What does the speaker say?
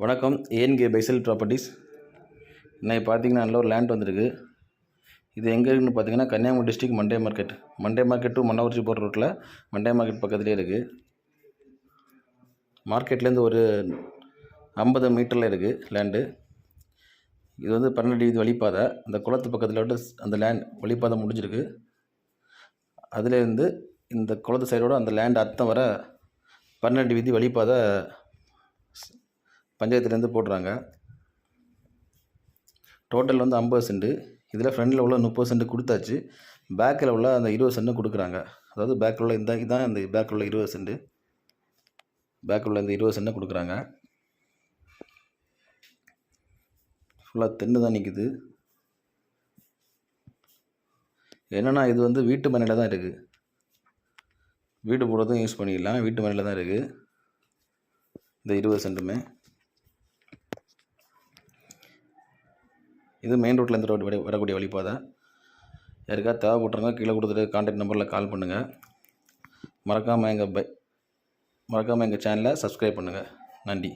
வணக்கம். ஏஎன்கே பைசல் ப்ராப்பர்ட்டிஸ். இன்னைக்கு பார்த்தீங்கன்னா நல்ல ஒரு லேண்ட் வந்திருக்கு. இது எங்கே இருக்குன்னு பார்த்தீங்கன்னா Kanyakumari district Monday market to Mannargudi போகிற ரூட்டில் மண்டே மார்க்கெட் பக்கத்துலேயே இருக்குது. மார்க்கெட்லேருந்து ஒரு 50 மீட்டரில் இருக்குது லேண்டு. இது வந்து 12 வீதி வழிப்பாதை. அந்த குளத்து பக்கத்தில் விட்டு அந்த லேண்ட் வழிப்பாதை முடிஞ்சிருக்கு. அதுலேருந்து இந்த குளத்து சைடோட அந்த லேண்ட் அர்த்தம் வர 12 வீதி வழிப்பாதை பஞ்சாயத்துலேருந்து போடுறாங்க. டோட்டல் வந்து 50 சென்ட். இதில் ஃப்ரண்டில் உள்ள 30 சென்ட் கொடுத்தாச்சு. பேக்கில் உள்ள அந்த 20 சென்ட் கொடுக்குறாங்க. அதாவது பேக்கில் உள்ள இதான் இந்த பேக்கில் உள்ள 20 சென்ட். பேக்கில் உள்ள இந்த 20 சென்ட் கொடுக்குறாங்க. ஃபுல்லாக தென்னை தான் நிற்குது. என்னென்னா இது வந்து வீட்டு மனையில் தான் இருக்குது. வீடு போடுறதும் யூஸ் பண்ணிக்கலாம். வீட்டு மனையில் தான் இருக்குது இந்த 20 சென்ட்டுமே. இது மெயின் ரோட்லேருந்து வரக்கூடிய வழிப்பாதை. யாருக்காவது தேவைப்பட்டுருங்க கீழே கொடுத்துட்டு கான்டாக்ட் நம்பரில் கால் பண்ணுங்கள். மறக்காமல் எங்கள் சேனலை சப்ஸ்கிரைப் பண்ணுங்கள். நன்றி.